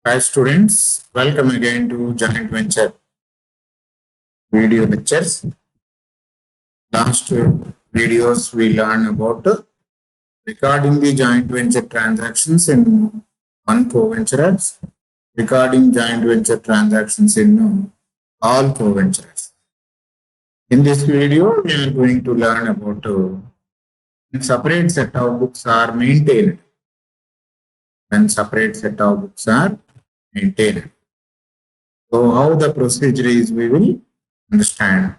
Hi students, welcome again to Joint Venture video lectures. Last videos we learned about recording the joint venture transactions in one co-venturers, recording joint venture transactions in all co-venturers. In this video, we are going to learn about when separate set of books are maintained. When separate set of books are maintained. So how the procedure is, we will understand.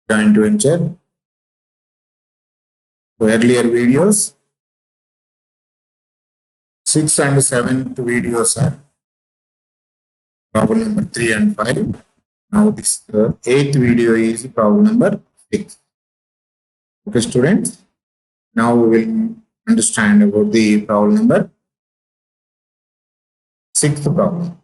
Joint venture. So earlier videos, 6th and 7th videos are problem number 3 and 5. Now this 8th video is problem number 6. Okay students, now we will understand about the problem number 6th problem.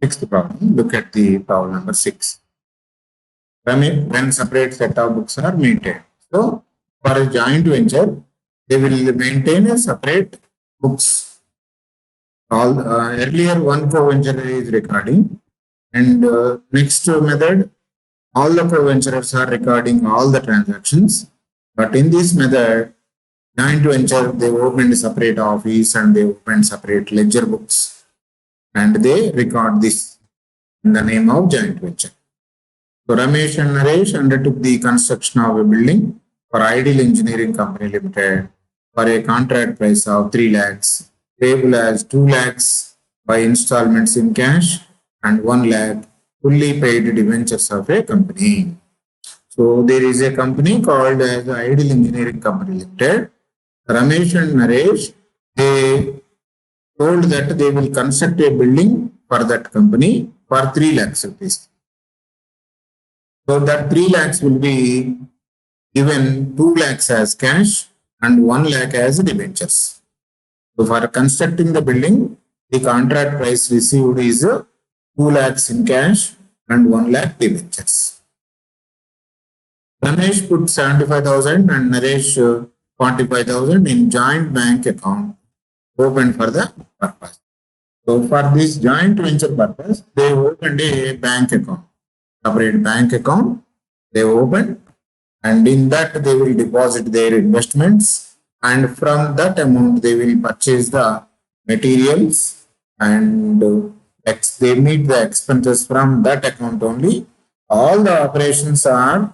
Sixth problem, look at the problem number 6. When separate set of books are maintained. So for a joint venture, they will maintain a separate books. All earlier one co-venture is recording, and next method, all the co-venturers are recording all the transactions. But in this method, joint venture, they opened a separate office and they opened separate ledger books, and they record this in the name of joint venture. So Ramesh and Naresh undertook the construction of a building for Ideal Engineering Company Limited for a contract price of 3 lakhs, payable as 2 lakhs by installments in cash and 1 lakh fully paid debentures of a company. So there is a company called as Ideal Engineering Company Limited. Ramesh and Naresh, they told that they will construct a building for that company for 3 lakhs rupees. So that 3 lakhs will be given 2 lakhs as cash and 1 lakh as debentures. So for constructing the building, the contract price received is 2 lakhs in cash and 1 lakh debentures. Ramesh put 75,000 and Naresh 45,000 in joint bank account opened for the purpose. So for this joint venture purpose, they opened a bank account, separate bank account they opened, and in that they will deposit their investments, and from that amount they will purchase the materials, and they meet the expenses from that account only. All the operations are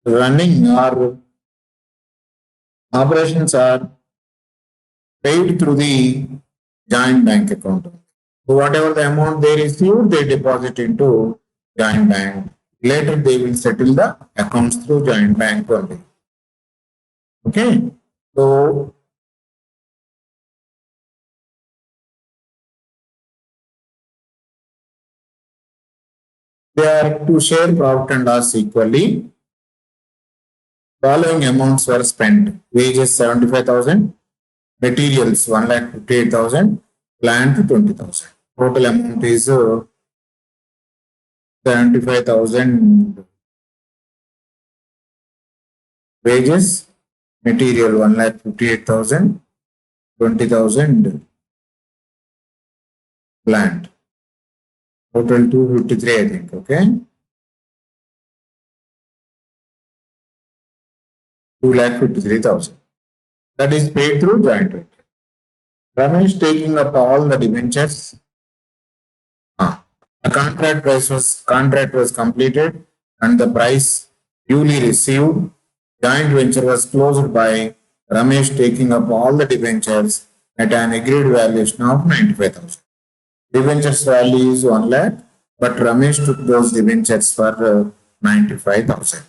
running or operations are paid through the joint bank account. So whatever the amount they receive, they deposit into joint bank. Later they will settle the accounts through joint bank only. Okay. So they are to share profit and loss equally. Following amounts were spent: wages 75,000, materials 1,58,000, plant 20,000. Total amount is 75,000 wages, material 1,58,000, 20,000 plant. Total 253, I think. Okay. 2,53,000. That is paid through joint venture. Ramesh taking up all the debentures. The contract was completed and the price duly received. Joint venture was closed by Ramesh taking up all the debentures at an agreed valuation of 95,000. Debentures value is 1 lakh, but Ramesh took those debentures for 95,000.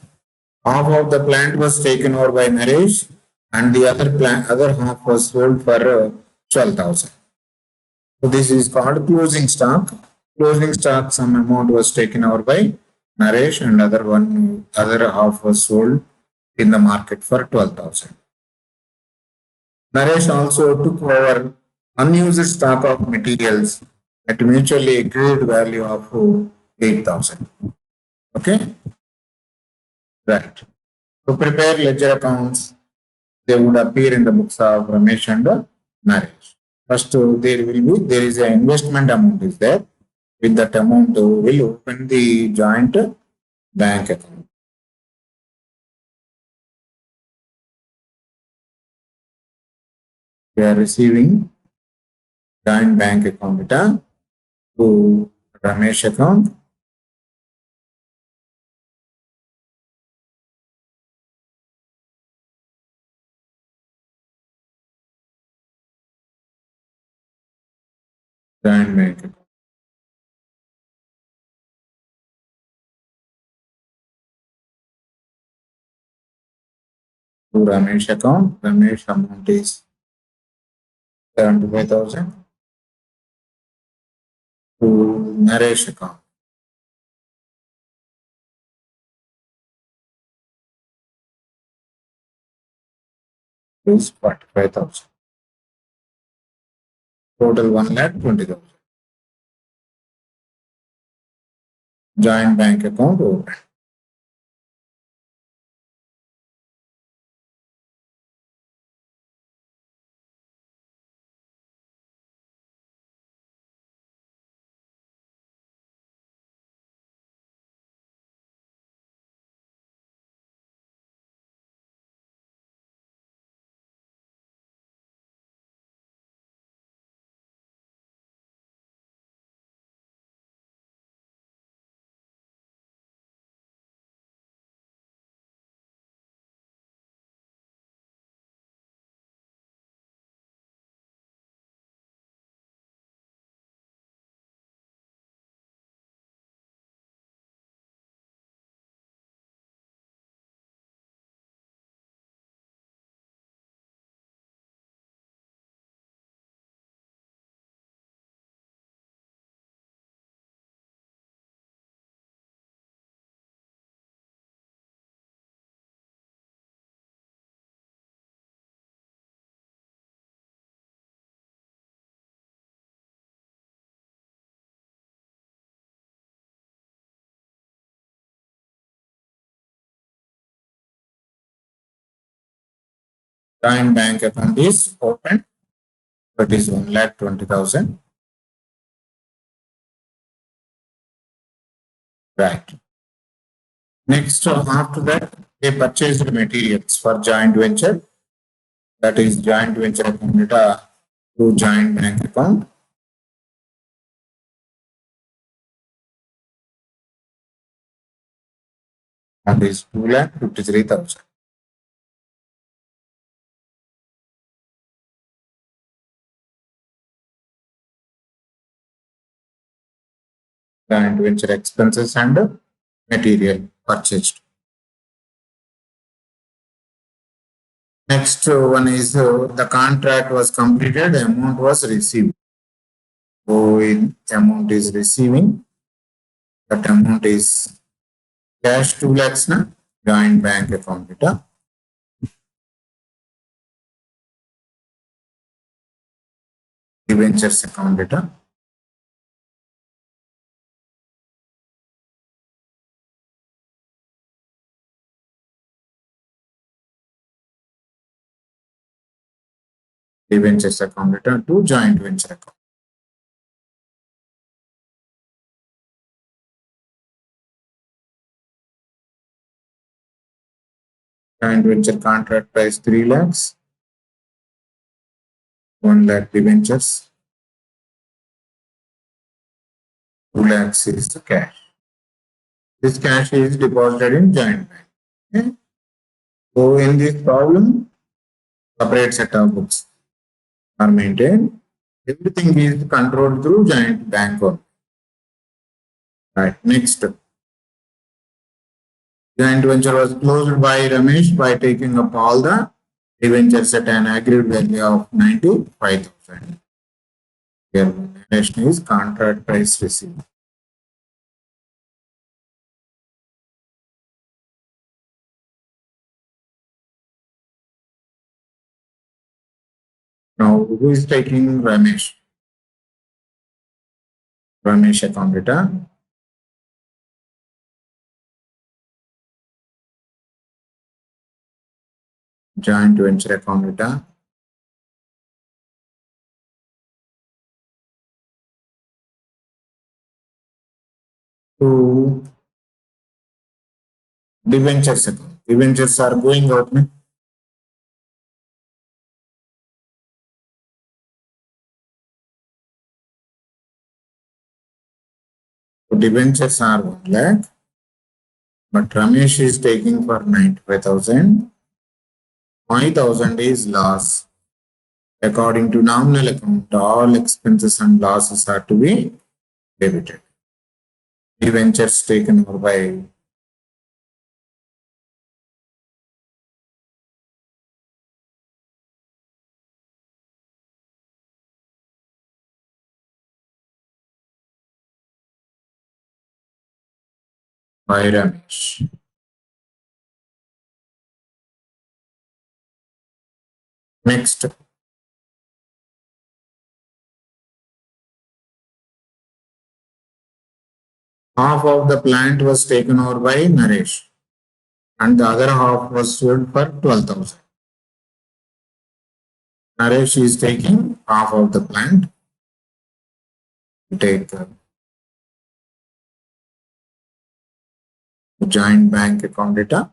Half of the plant was taken over by Naresh, and the other half was sold for 12,000. So this is called closing stock. Closing stock, some amount was taken over by Naresh, and other half was sold in the market for 12,000. Naresh also took over unused stock of materials at mutually agreed value of 8,000. Okay, right. To prepare ledger accounts, they would appear in the books of Ramesh and Naresh. First, there is an investment amount is there. With that amount, will open the joint bank account. We are receiving joint bank account to Ramesh account. Joint bank account. To Ramesh account. Ramesh amount is 75,000. To Naresh account is 45,000. Total 1,20,000. Joint bank account open. Joint bank account is open. That is 1,20,000. Right. Next, after that, they purchased materials for joint venture. That is joint venture account data to joint bank account. That is 2,53,000. Joint venture expenses and material purchased. Next one is the contract was completed, amount was received. So amount is receiving, that amount is cash 2 lakhs na joint bank account data. Debentures account data. Debentures account data to joint venture account. Joint venture contract price 3 lakhs. 1 lakh debentures. 2 lakhs is the cash. This cash is deposited in joint bank. Okay. So in this problem, separate set of books are maintained. Everything is controlled through joint bank only. Right. Next. Joint venture was closed by Ramesh by taking up all the debentures at an agreed value of 95,000. Here, relation is contract price received. Now, who is taking Ramesh? Ramesh account data. Joint venture account data. To debentures account. Debentures are going out. में. So debentures are 1 lakh, but Ramesh is taking for 95,000. 5,000 is loss. According to nominal account, all expenses and losses are to be debited. Debentures taken over by Ramesh. Next, half of the plant was taken over by Naresh and the other half was sold for 12,000. Naresh is taking half of the plant. Take the joint bank account data.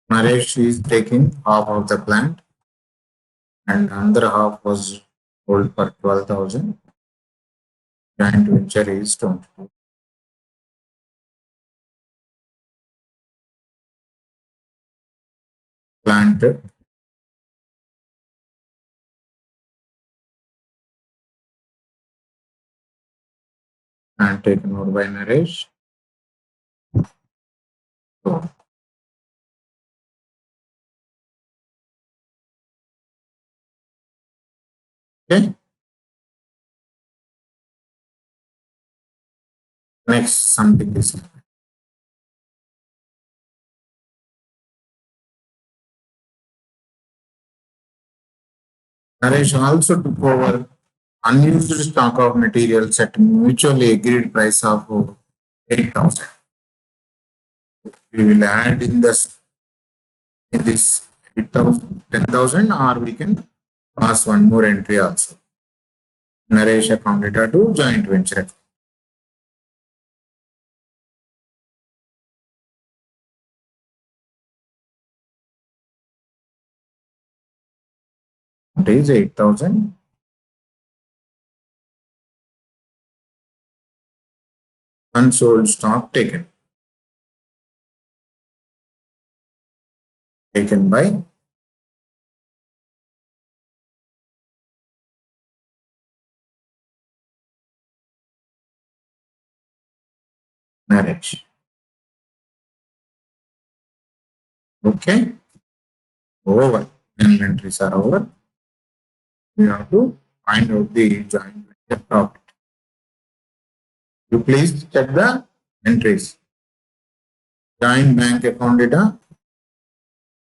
Naresh is taking half of the plant and another half was sold for 12,000. Joint venture is 22. Plant and taken over by Naresh. So, okay. Next, something is Naresh also took over unused stock of materials at mutually agreed price of 8,000. We will add in this 8,000, 10,000, or we can pass one more entry also. Naresh account data to joint venture account. It is 8,000. Unsold stock taken by Naresh. Okay, over. Inventories are over. We have to find out the joint venture profit. You please check the entries. Joint bank account data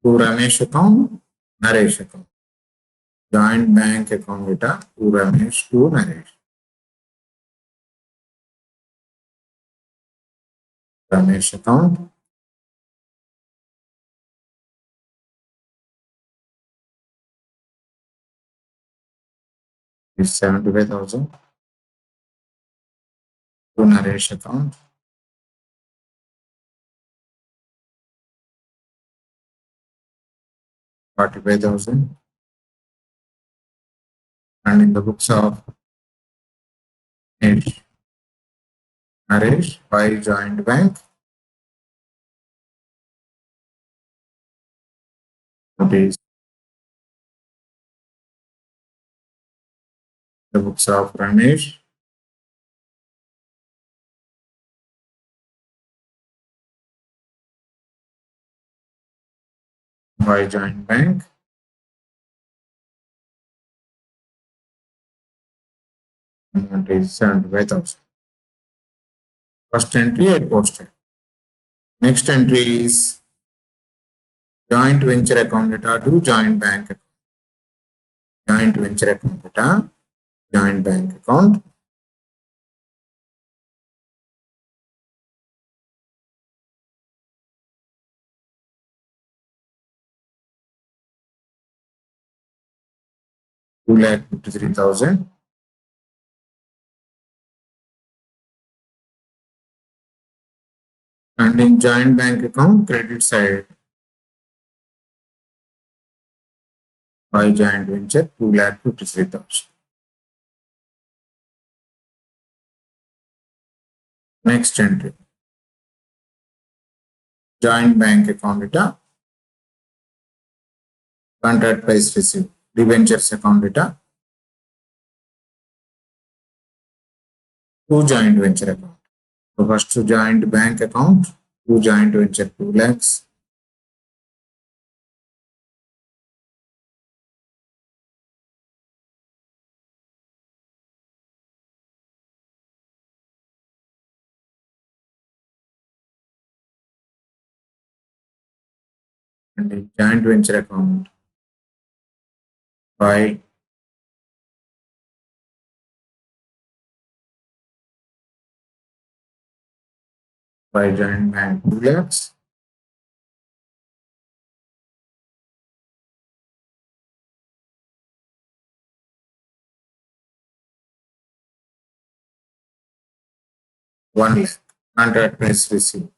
to Ramesh account, Naresh account. Joint bank account data to Ramesh to Naresh. Ramesh account. Is 75,000 to Naresh account. $45,000 and in the books of Naresh by joint bank is the books of Ramesh by Joint Bank. Amount is 75,000. First entry I posted. Next entry is joint venture account data to joint bank account. Joint venture account data, joint bank account. Two lakh 53,000. And in joint bank account, credit side by joint venture 2,53,000. Next entry, joint bank account data, contract price received, debentures account data, two joint venture account. So first to joint bank account, two joint venture 2 lakhs. And the joint venture account by joint bank 2 lakhs. One lakh contract price received.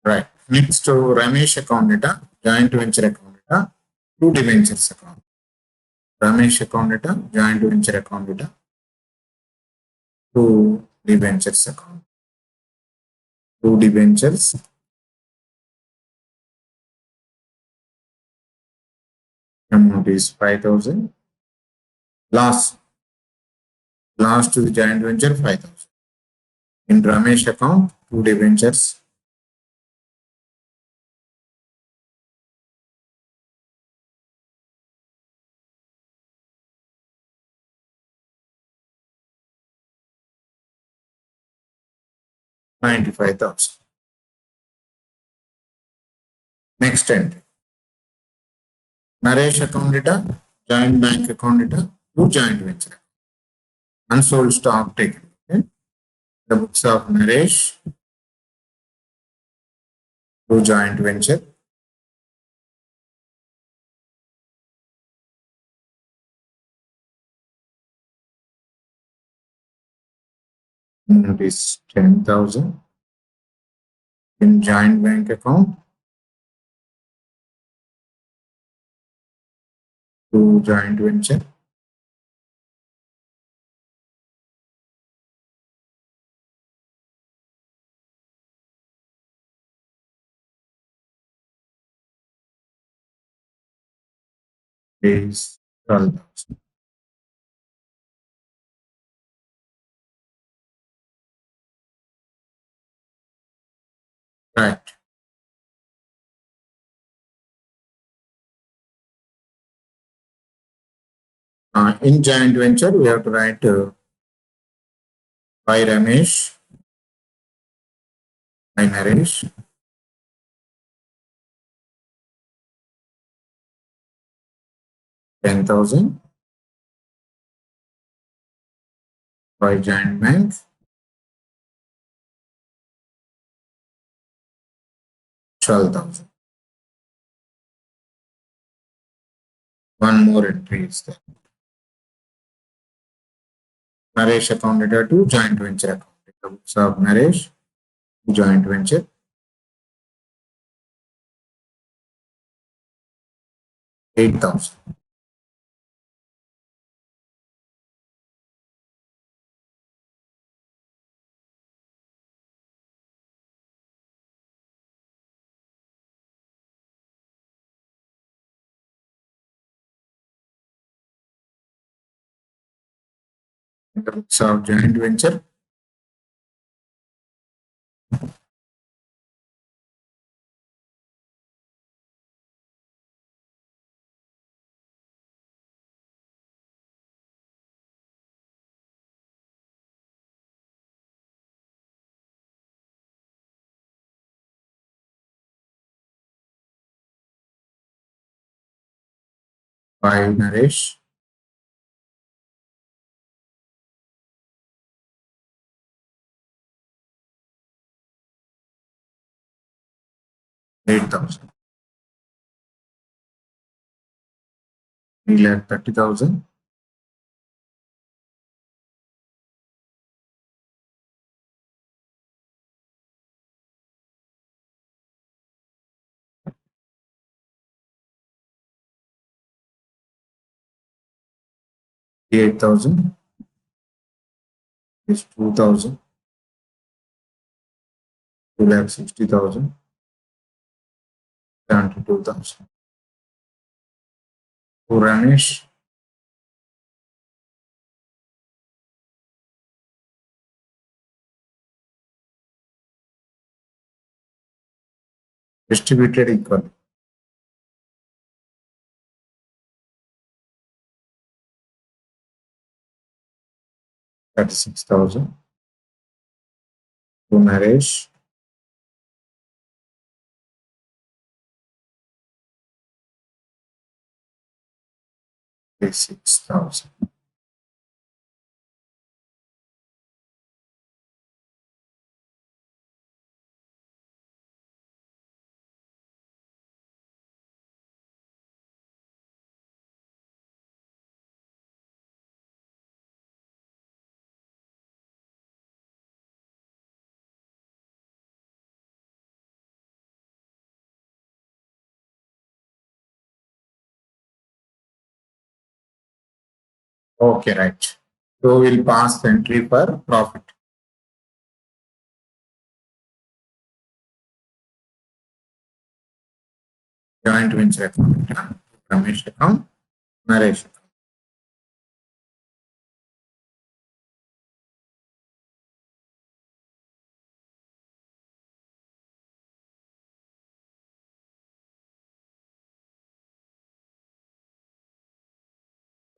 Right. Next to Ramesh account data, joint venture account data, two debentures account. Ramesh account data, joint venture account data, two debentures account. Two debentures. Amount is 5,000. Last to the joint venture 5,000. In Ramesh account, two debentures. $95,000. Next entry. Naresh account data, joint bank account data, two joint venture. Unsold stock taken. Okay? The books of Naresh, two joint venture. Amount is 10,000. In joint bank account, two joint venture. Is 12,000. Right. In joint venture, we have to write by Ramesh, by Naresh, $10,000. By joint bank, 12,000. One more entry is there. Naresh account data to joint venture account. The books of Naresh, joint venture. 8,000. the books of joint venture. By Naresh. 8,000. 3,30,000. 8,000 is 2,000. 2,60,000. 72,000. To Ramesh. Distributed equally. 36,000. To Naresh. 6,000. Okay, right. So we'll pass the entry for profit. Joint venture account. Ramesh account. Naresh account.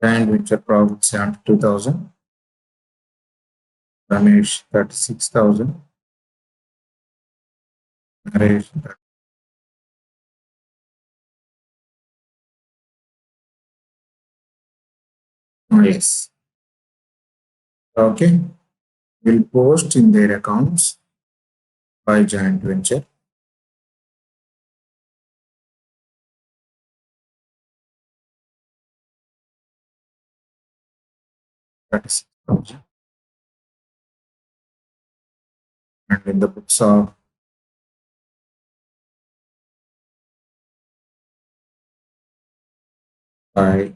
Joint venture profit 72,000. Ramesh 36,000. Naresh. Yes. Okay. Will post in their accounts by joint venture. That is 6,000. And in the books of by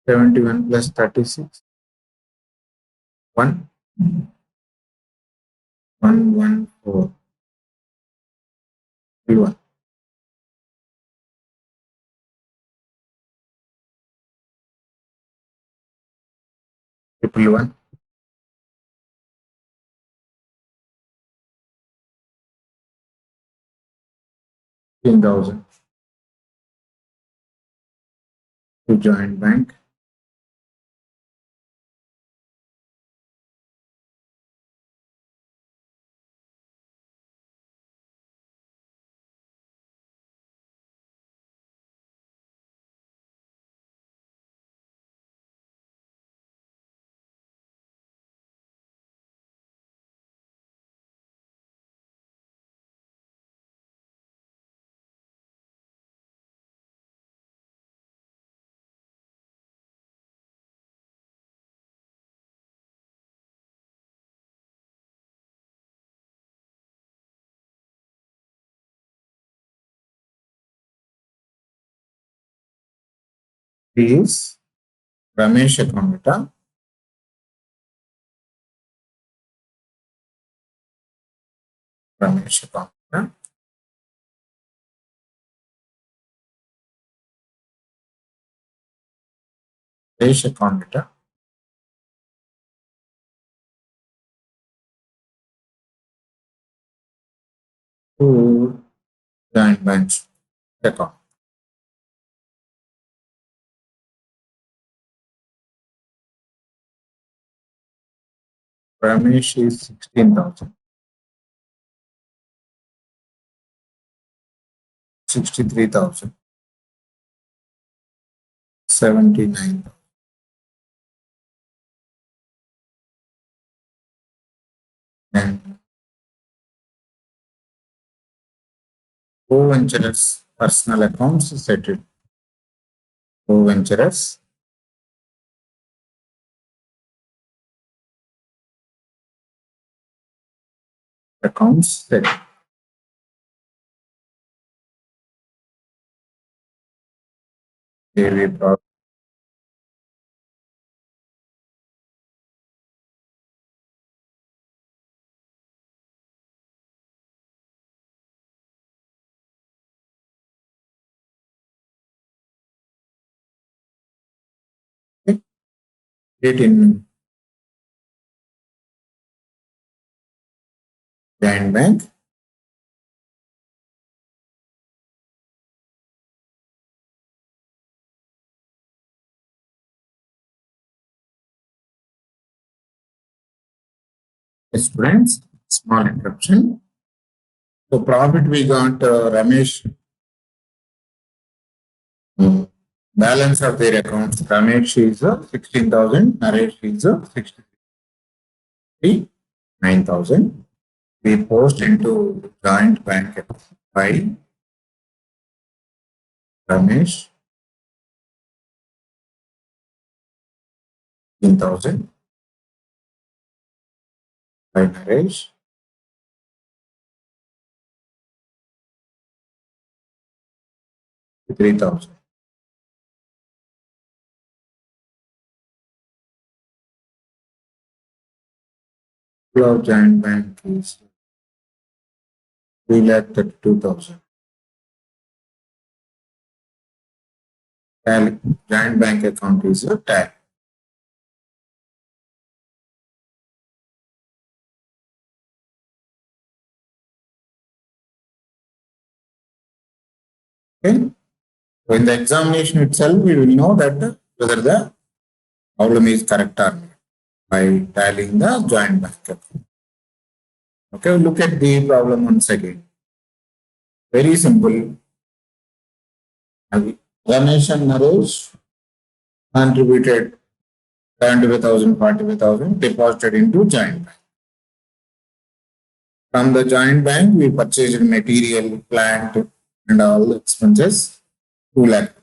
71 plus 36. 1. 114. 1. 1. 10,000 to joint bank. 3 is Ramesh account. Ramesh account. Ramesh account data. To joint bench account. Ramesh is 16,000. 63,000. 79. And co-venturers personal accounts settled. Co-venturers accounts settled. KV brought 18 Giant Bank. Students, small interruption. So profit we got Ramesh. Balance of their accounts. Ramesh is 16,000. Naresh is 9,000. We post into joint bank account by Ramesh 15,000 by Naresh 3,000. Of joint bank is 3,32,000. Joint bank account is a tag. Okay. So in the examination itself, we will know that whether the problem is correct or not by tallying the joint bank account. Okay, look at the problem once again. Very simple. Ramesh and Naresh contributed 75,000, 45,000 deposited into joint bank. From the joint bank, we purchased material, plant, and all expenses 2 lakh.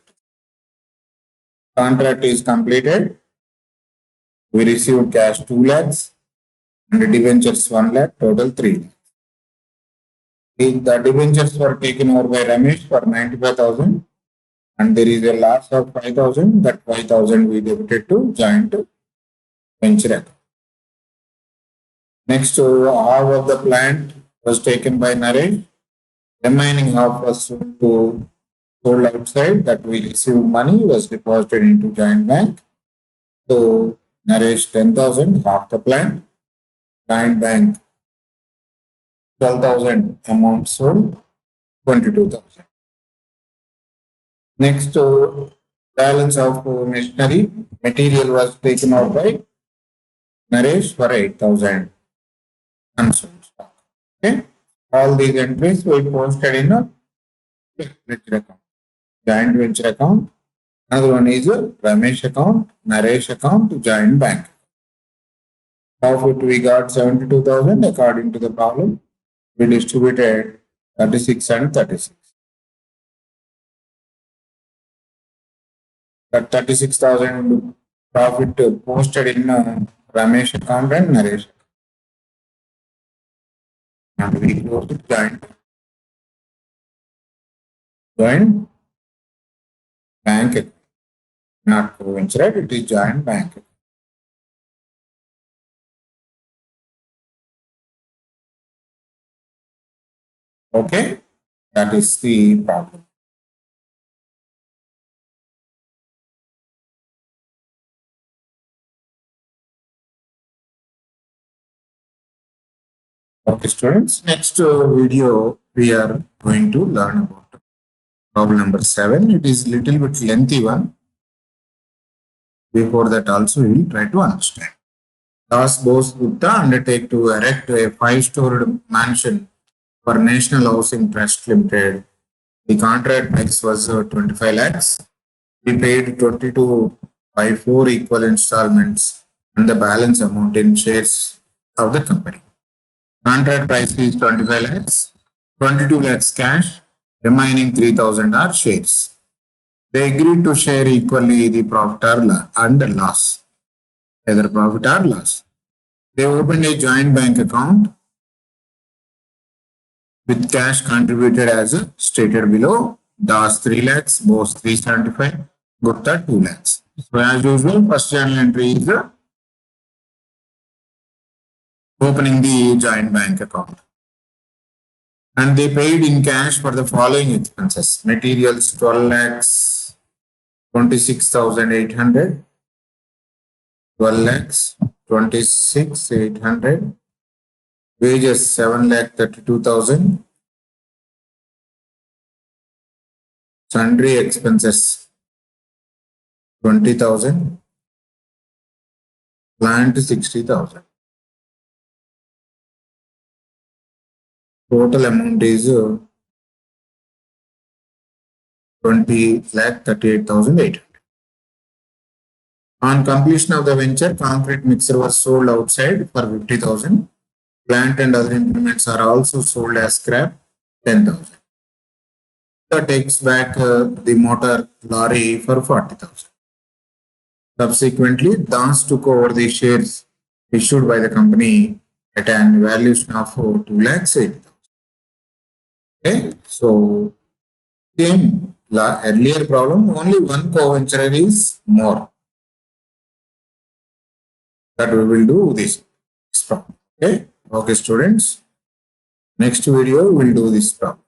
Contract is completed. We received cash 2 lakhs and debentures 1 lakh, total 3 lakhs. The debentures were taken over by Ramesh for 95,000 and there is a loss of 5,000. That 5,000 we debited to joint venture account. Next, half of the plant was taken by Naresh. Remaining half was sold outside. That we received money was deposited into joint bank. So Naresh 10,000, half the plant. Joint bank 12,000, amount sold 22,000. Next, balance of machinery material was taken out by Naresh for 8,000 unsold stock. Okay, all these entries we posted in a venture account, joint venture account. Another one is a Ramesh account, Naresh account, joint bank. Profit we got 72,000 according to the problem. We distributed 36 and 36. That 36,000 profit posted in Ramesh account and Naresh. And we closed it joint bank account. Not co-venture, right? It is joint bank account. Okay, that is the problem. Okay, students. Next video we are going to learn about problem number 7. It is little bit lengthy one. Before that, also we will try to understand. Das Bose Gupta undertake to erect a 5-story mansion for National Housing Trust Limited. The contract price was 25 lakhs. We paid 22 by 4 equal installments and the balance amount in shares of the company. Contract price is 25 lakhs, 22 lakhs cash, remaining 3,000 are shares. They agreed to share equally the profit and loss, either profit or loss. They opened a joint bank account with cash contributed as stated below. Das 3 lakhs, Bose 375, Gupta 2 lakhs. So as usual, first journal entry is opening the joint bank account. And they paid in cash for the following expenses. Materials 12 lakhs 26,800, 12 lakhs 26,800, wages 7 lakh 32,000, sundry expenses 20,000, plant 60,000. Total amount is 20 lakh 38,800. On completion of the venture, concrete mixer was sold outside for 50,000. Plant and other implements are also sold as scrap, 10,000. Takes back the motor lorry for 40,000. Subsequently, Das took over the shares issued by the company at an valuation of 2 lakhs 80,000. Okay, so same earlier problem, only one co-venturer is more. That we will do this problem. Okay, okay, students. Next video we will do this problem.